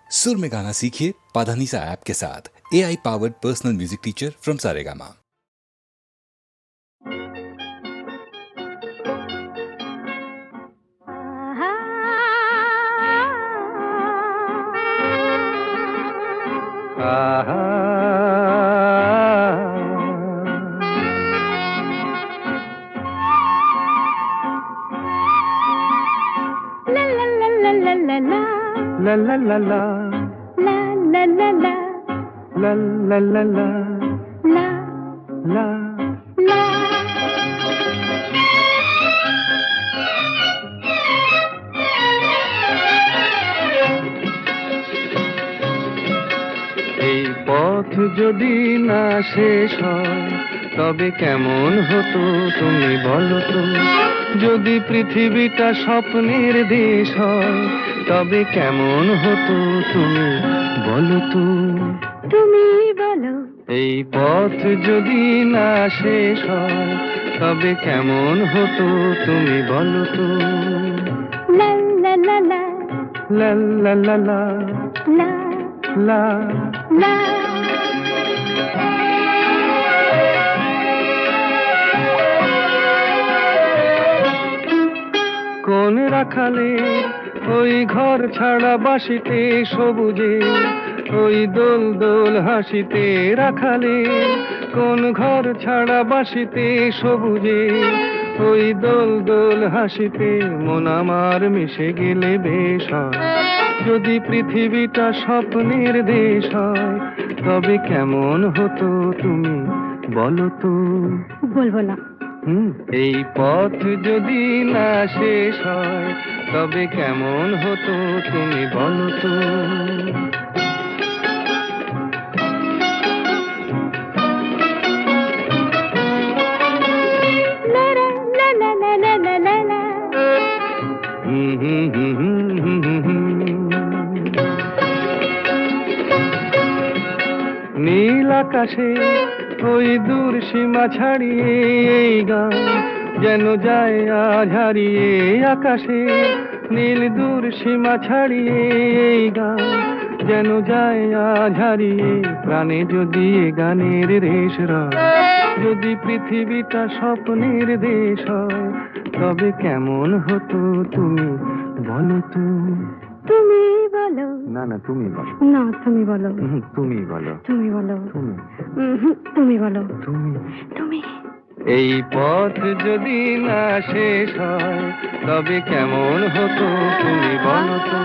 सुर में गाना सीखिए पाधानीसा ऐप के साथ। AI powered personal music teacher from Saregama. La la la la la la la la la la la la la la la এই পথ যদি না শেষ হয় তবে কেমন হতো তুমি বলো তো। যদি পৃথিবীটা স্বপ্নের দেশ হয় তবে কেমন হতো তুমি বলো তো। তুমি বলো। এই পথ যদি না শেষ হয় তবে কেমন হতো তুমি বলো তো। লা লা লা লা লা লা লা লা লা লা লা। কোন রাখালে ওই ঘর ছাড়া বাসিতে সবুজে ওই দোল দোল হাসিতে রাখালে কোন ঘর ছাড়া বাসিতে সবুজে ওই দোল দোল হাসিতে মন আমার মিশে গেলে বেশ হয়। যদি পৃথিবীটা স্বপ্নের দেশ হয় তবে কেমন হতো তুমি বলো তো। বলবো না। এই পথ যদি না শেষ হয় তবে কেমন হতো তুমি বলো তো। নীল আকাশে ওই দূর সীমা ছাড়িয়ে এই গান যেন যায় আজ হারিয়ে। আকাশে নীল দূর সীমা ছাড়িয়ে এই গান যেন যায় আজ হারিয়ে। প্রাণে যদি এ গানের রেশ রয় যদি পৃথিবীটা স্বপ্নের দেশ হয় তবে কেমন হতো তুমি বলো তো। তুমি বলো। না না তুমি বলো। না তুমি বলো। তুমি বলো। তুমি বলো। তুমি তুমি বলো। তুমি তুমি। এই পথ যদি না শেষ হয় তবে কেমন হতো তুমি বলো তো।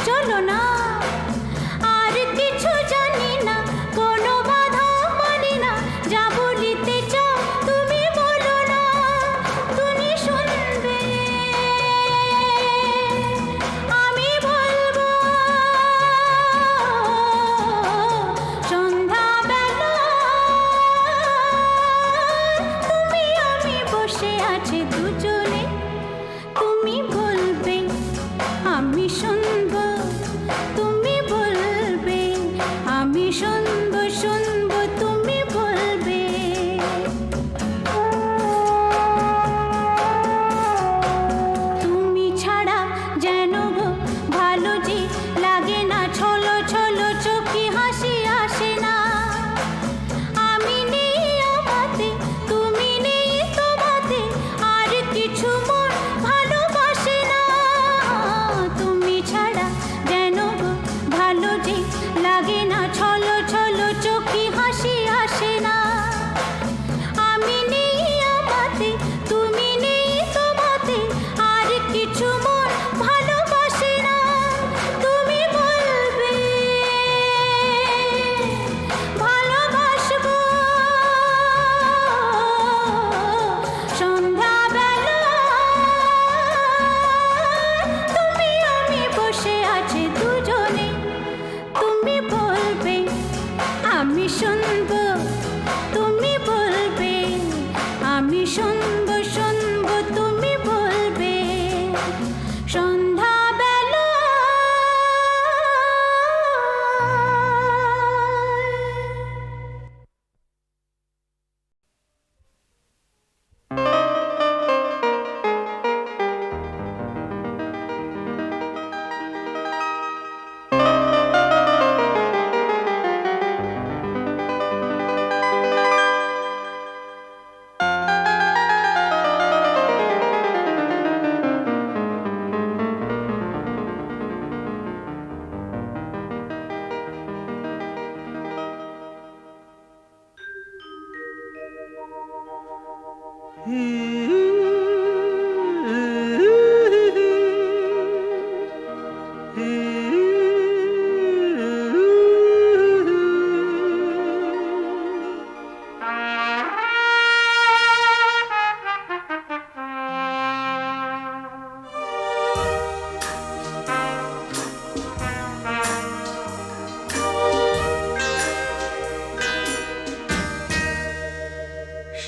চলো না, আর কিছু জানি না, কোনো বাধা আমি শুনবো তুমি বলবে, আমি শুনবো শুনবো তুমি বলবে। সন্ধ্যাবেলা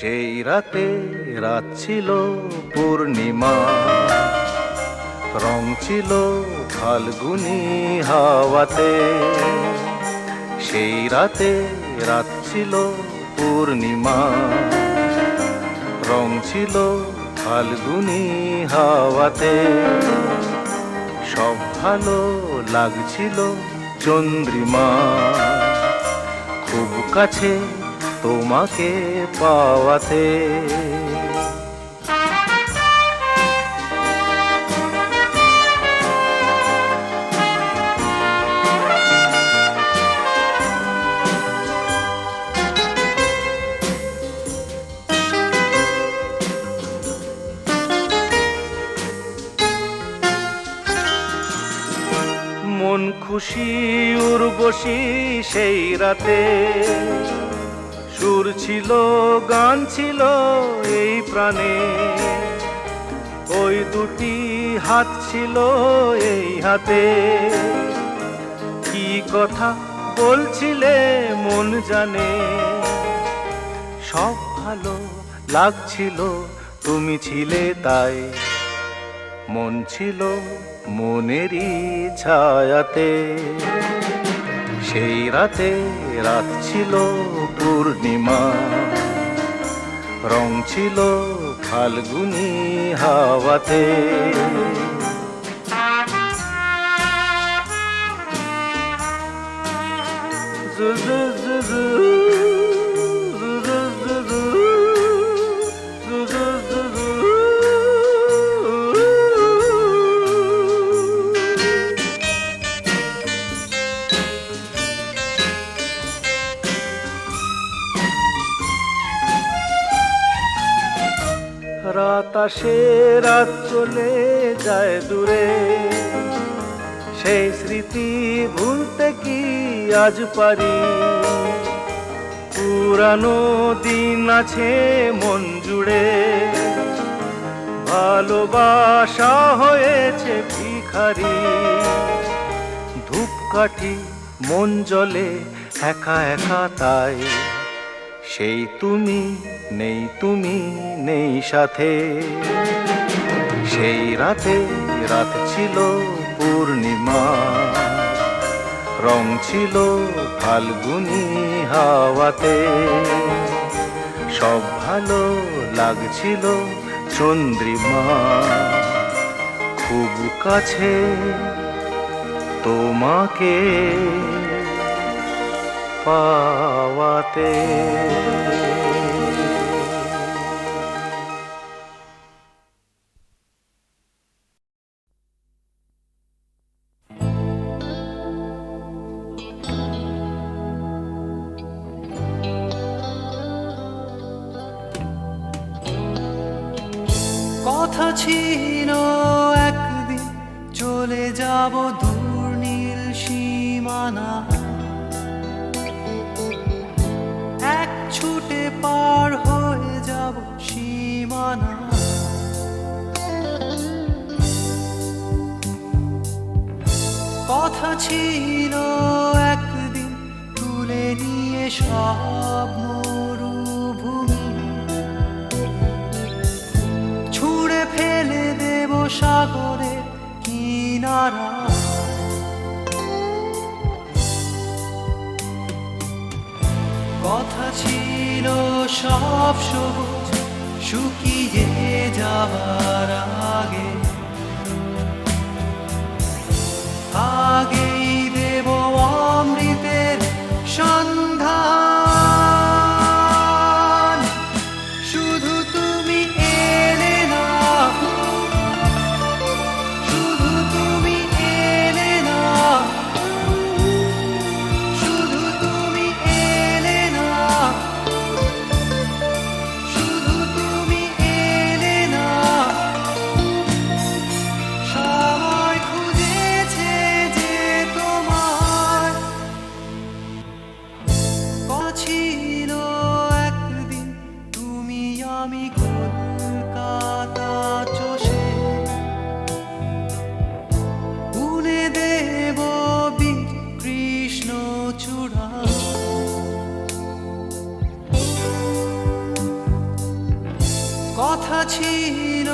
সেই রাতে রাত ছিল পূর্ণিমা, রং ছিল ফাল্গুনি হাওয়াতে। সেই রাতে রাত ছিল পূর্ণিমা, রং ছিল ফাল্গুনি হাওয়াতে। সব ভালো লাগছিল চন্দ্রিমা, খুব কাছে তোমাকে পাওয়াতে। মন খুশি উর্বশী সেই রাতে, সুর ছিল গান ছিল এই প্রাণে। ওই দুটি হাত ছিল এই হাতে, কি কথা বলছিলে মন জানে। সব ভালো লাগছিল তুমি ছিলে তাই, মন ছিল মনেরই ছায়াতে। সেই রাতে রাত ছিল পূর্ণিমা, রং ছিল ফাল্গুনি হাওয়াতে। রাত আসে রাত চলে যায় দূরে, সেই স্মৃতি ভুলতে কি আজ পারি। পুরানো দিন আছে মন জুড়ে, ভালোবাসা হয়েছে ভিখারি। ধূপকাঠি মন জ্বলে একা একা তাই, সেই তুমি নেই তুমি নেই সাথে। সেই রাতে রাত ছিল পূর্ণিমা, রং ছিল ফাল্গুনি হাওয়াতে। সব ভালো লাগছিল চন্দ্রিমা, খুব কাছে তোমাকে পাওয়াতে। কথা ছিল একদিন চলে যাব দূর নীল সীমানা, এক ছুটে পার হয়ে যাব সীমানা। কথা ছিল একদিন তুলে নিয়ে সব মরুভূমি ছুঁড়ে ফেলে দেব সাগরের কিনারা। কথা ছিল সব সবুজ শুকিয়ে যাবার আগে, আগেই দেব অমৃতের সন্ধান। শুধু তুমি এলে না, শুধু তুমি এলে না, শুধু তুমি এলে না, শুধু তুমি এলে না। সময় খুঁজেছে যে তোমার ছিল একদিন তুমি আমি কলকাতা চষে বুনে দেব বীর কৃষ্ণ চূড়া। কথা ছিল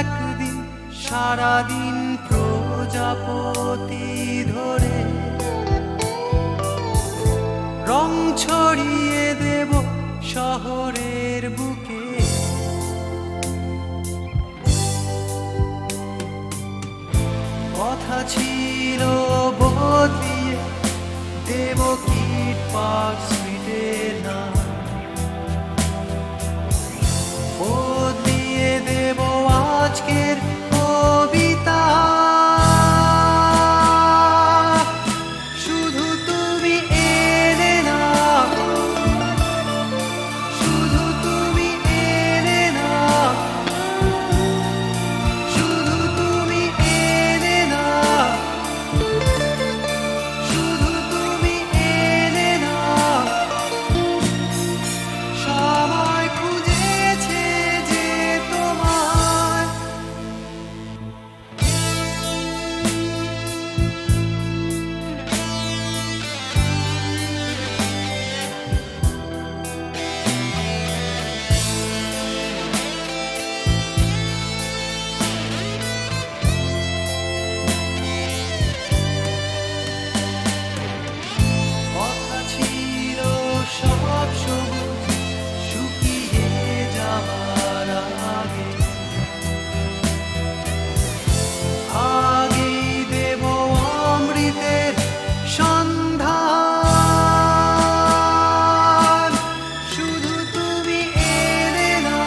একদিন সারাদিন প্রজাপতি ধরে রং ছড়িয়ে দেব শহরের বুকে। কথা ছিল বদলিয়ে দেব কিট পার্ক স্ট্রিটের নাম, বদলিয়ে দেব আজকের কবিতা। শুধু তুমি এলে না, শুধু তুমি এলে না, শুধু তুমি এলে না, শুধু তুমি এলে না। সময় খুঁজেছে যে তোমার কথা ছিল সব সবুজ শুকিয়ে যাবার আগে, আগেই দেব অমৃতের সন্ধান। শুধু তুমি এলে না,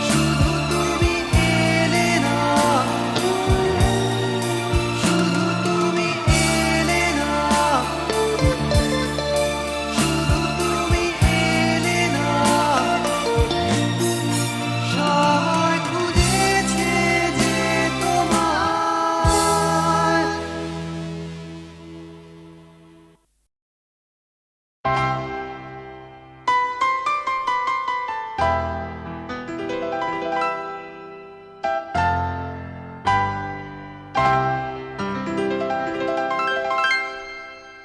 শুধু তুমি এলে না, শুধু তুমি এলে না, শুধু তুমি এলে না। সময় খুঁজেছে যে তোমার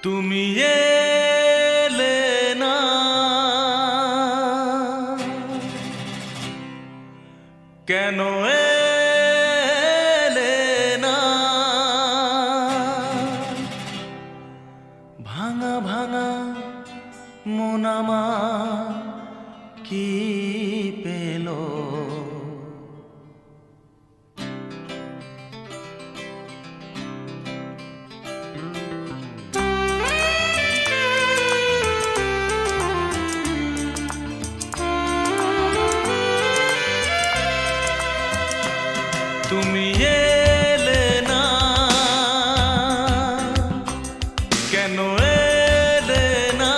তুমি এলে না, কেন এলে না? ভাঙা ভাঙা মন আমার কি পেল? তুমি এলে না, কেন এলে না?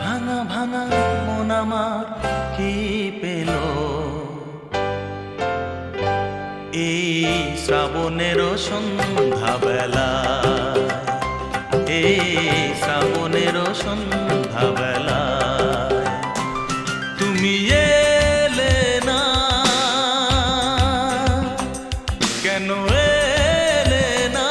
ভাঙা ভাঙা মন আমার কি পেল? এই শ্রাবণের সন্ধ্যাবেলা, এই শ্রাবণের সন্ধ্যাবেলা তুমি এলে না, কেন এলে না?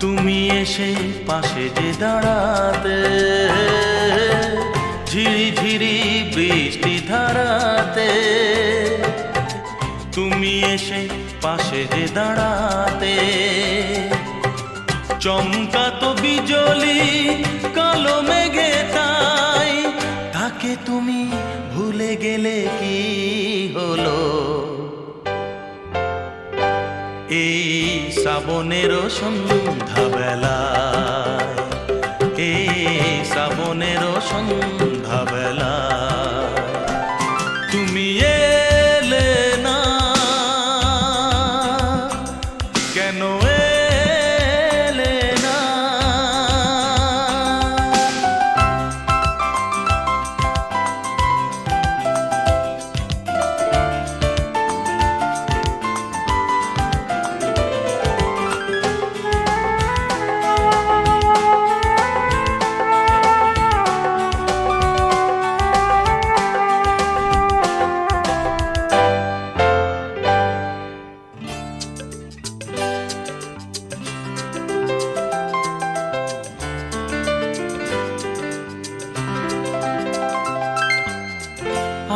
তুমি এসে পাশে যে দাঁড়াতে, ঝিরি ঝিরি বৃষ্টি ধারাতে, তুমি এসে পাশে যে দাঁড়াতে, চমকাতো বিজলি কালো মেঘে তাই, তাকে তুমি ভুলে গেলে কি হলো? এই শ্রাবণের সন্ধ্যাবেলায়, এই শ্রাবণের সন্ধ্যাবেলায় তুমি এলে না, কেন এলে না?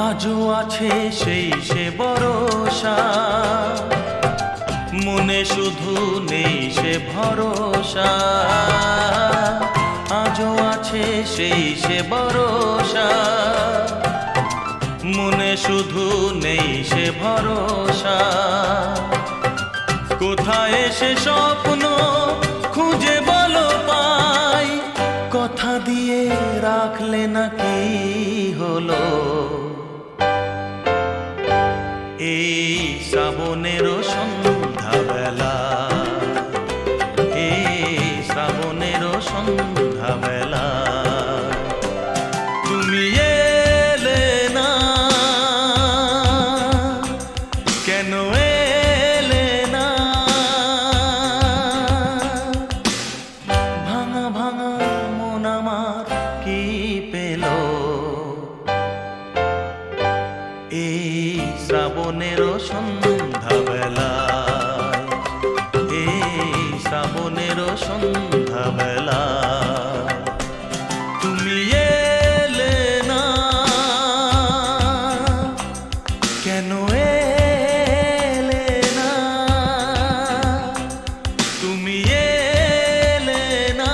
আজও আছে সেই সে ভরসা, মনে শুধু নেই সে ভরসা। আজও আছে সেই সে ভরসা, মনে শুধু নেই সে ভরসা। কোথায় সে স্বপ্ন খুঁজে বলো পাই, কথা দিয়ে রাখলে না কি হলো? এই শ্রাবণের সন্ধ্যাবেলা, এই শ্রাবণের সন্ধ্যাবেলা তুমি এলে না, কেন এলে না? ভাঙা ভাঙা মন আমার কি পেল? এই শ্রাবণের সন্ধ্যাবেলায়, এই শ্রাবণের সন্ধ্যাবেলায় তুমি এলে না, কেন এলে না? তুমি এলে না,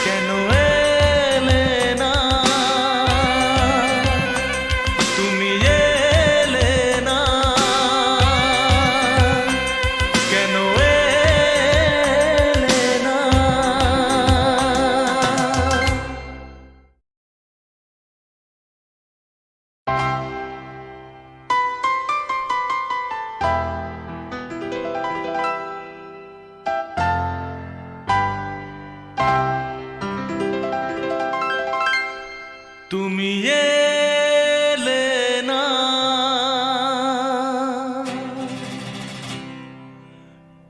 কেন এলে না? তুমি এলে না, কেন এলে না? তুমি এলে না,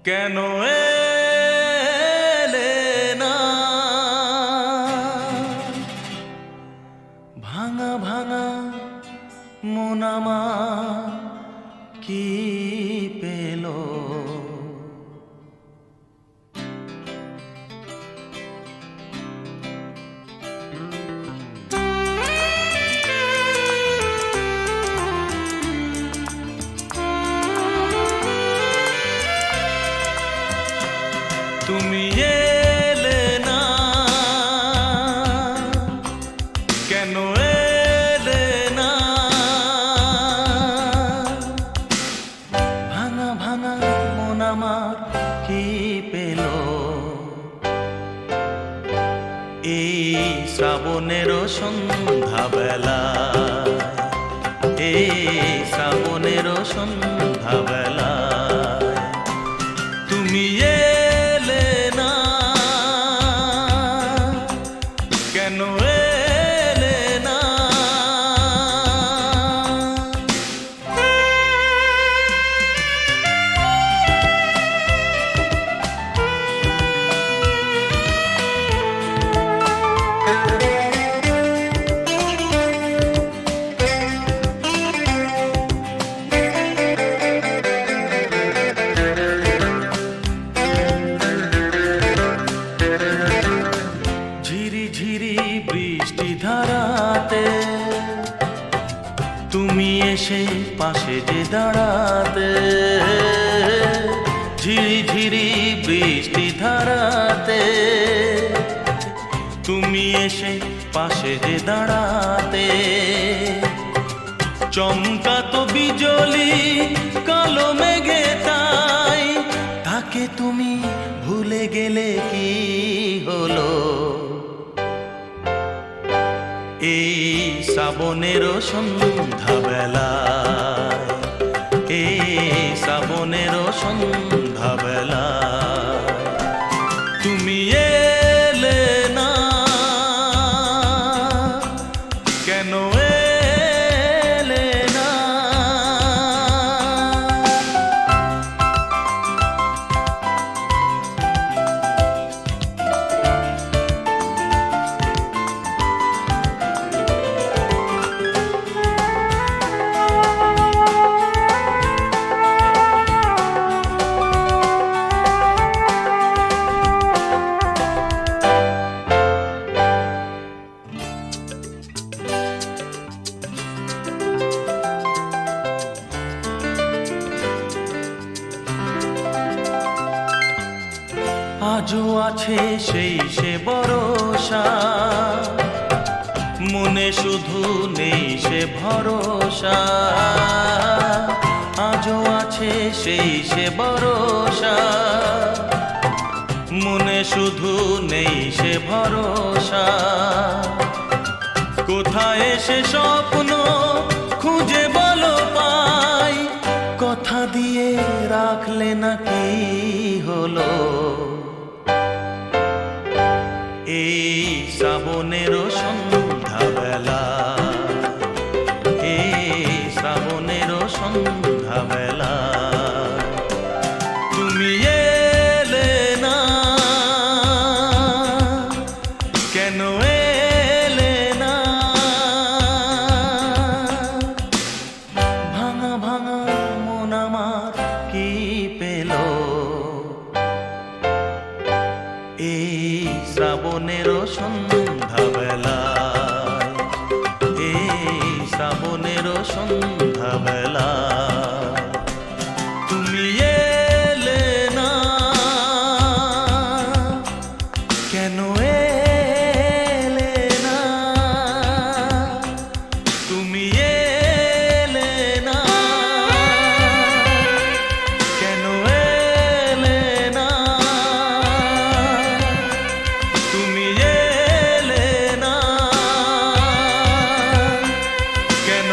কেন এলে না? ভাঙা ভাঙা মন আমার কি পেল? তুমি এলে না, কেন এলে না? ভাঙা ভাঙা মন আমার কি পেল? এই শ্রাবণের সন্ধ্যাবেলায়, এই শ্রাবণের সন্ধ্যাবেলায় তুমি এলে না, কেন এলে না? এসে পাশে যে দাঁড়াতে, ঝিরি ঝিরি বৃষ্টি ধারাতে, তুমি এসে পাশে যে দাঁড়াতে, চমকাতো বিজলি কালো মেঘে তাই, তাকে তুমি ভুলে গেলে কি হলো? এই শ্রাবণের সন্ধ্যাবেলায়, এই শ্রাবণের সন্ধ্যাবেলায় তুমি এলে না, কেন এলে না? আজও আছে সেই সে ভরসা, মনে শুধু নেই সে ভরসা। আজও আছে সেই সে ভরসা, মনে শুধু নেই সে ভরসা। কোথায় সে স্বপ্ন খুঁজে বলো পাই, কথা দিয়ে রাখলে না কি হলো? এই শ্রাবণের সন্ধ্যাবেলা, এই শ্রাবণের সন্ধ্যাবেলা তুমি এলে না, কেন এলে না? ভাঙা ভাঙা মন আমার কি পেল? এই শ্রাবণের সন্ধ্যাবেলায়, এই শ্রাবণের সন্ধ্যাবেলায় তুমি এলে না, কেন এলে না? তুমি এলে না, কেন এলে না? তুমি এলে না, কেন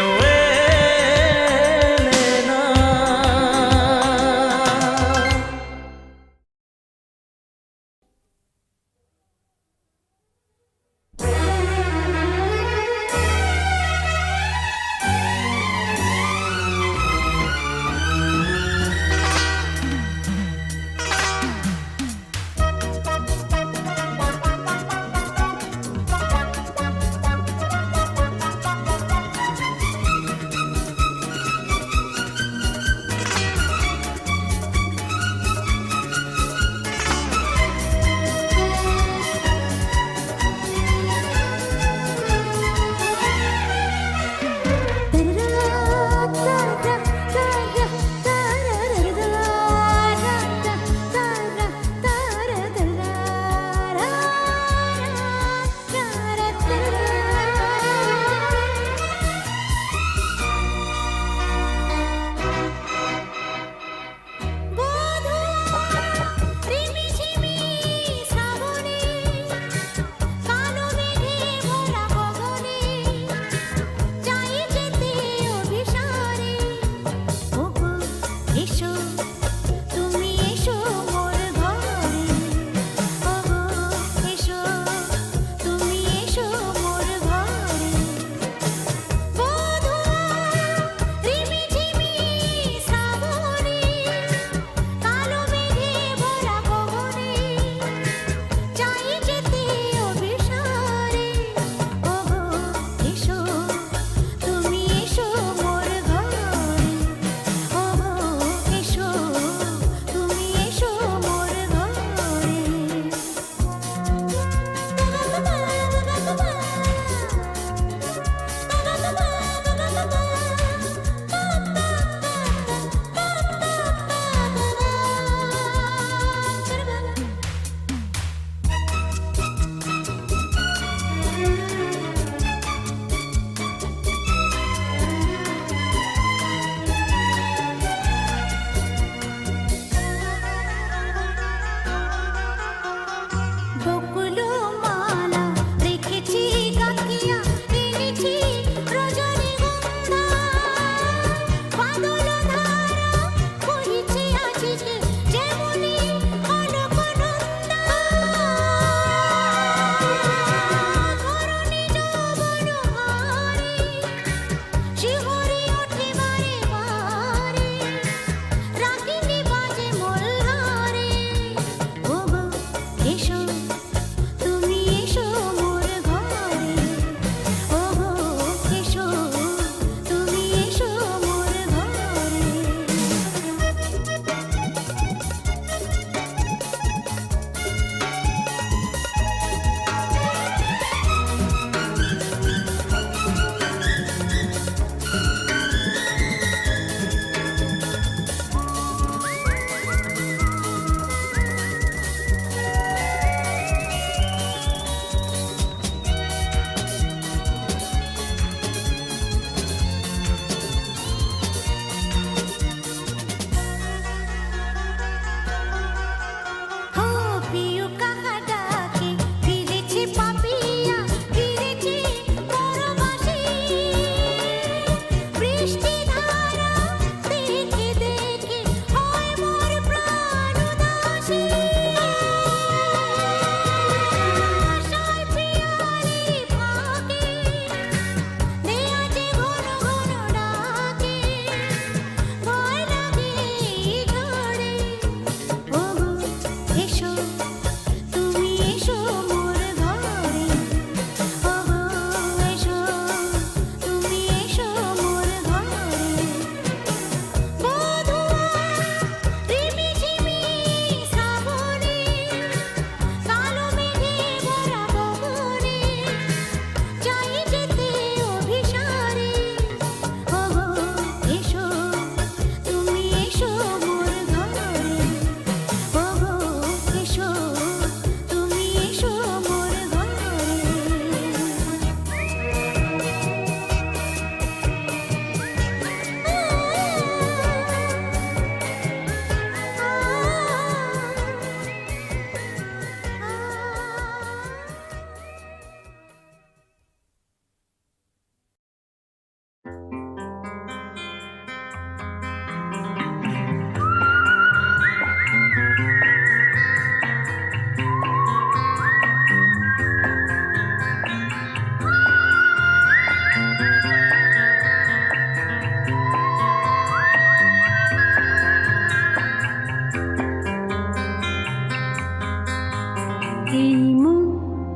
এই মুখ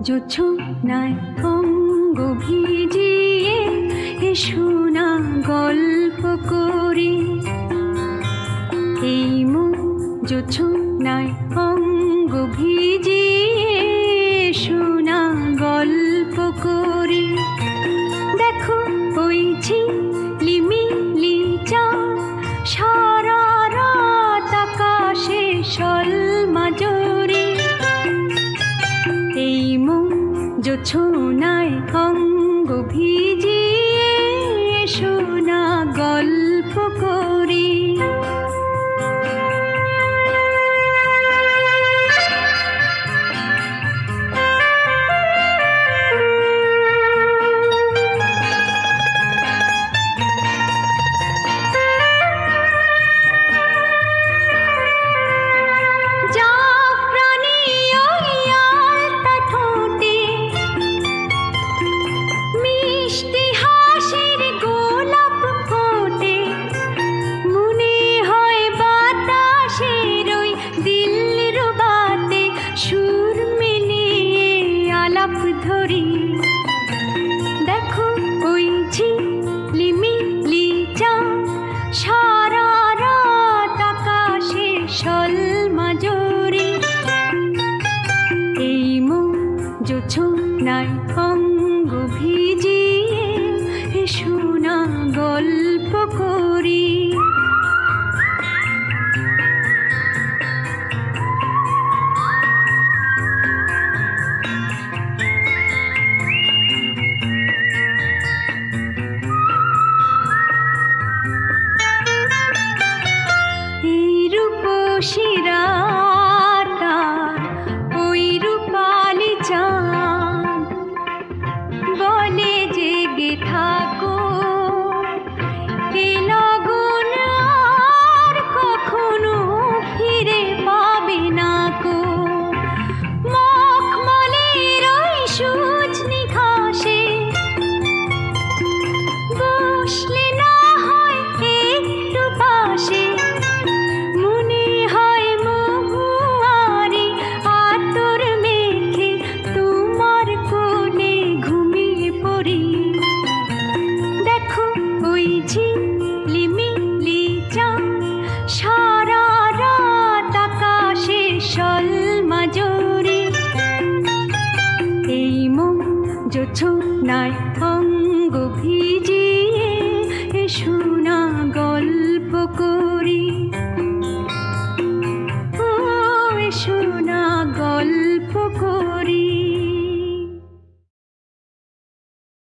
জোছনায় অঙ্গ ভিজিয়ে এসো না গল্প করি। এই মুখ জোছনায় অঙ্গ ভিজিয়ে এসো না গল্প করি। দেখো ওই ঝিলিমিলি চাঁদ সারা রাত আকাশে সলমাজরি। এই মুখ জোছনায় অঙ্গ ভিজিয়ে এসো না গল্প করি। ধরি দেখো ওই ঝিলিমিলি চাঁদ সারা রাত আকাশে সলমাজরি। এই মুখ জোছনায় অঙ্গ ভিজিয়ে এসো না গল্প করি। শিরাটা ওই রূপালি চাঁদ বলে জেগে থাকো, এ লগন আর কখনো ফিরে পাবে না কো। মখমলের ওই সজনি ঘাসে বসলে না হয় একটু পাশে, ঝিলিমিলি চাঁদ সারা রাত আকাশে সলমাজরি। এই মুখ জোছনায় অঙ্গ ভিজিয়ে এসো না গল্প করি।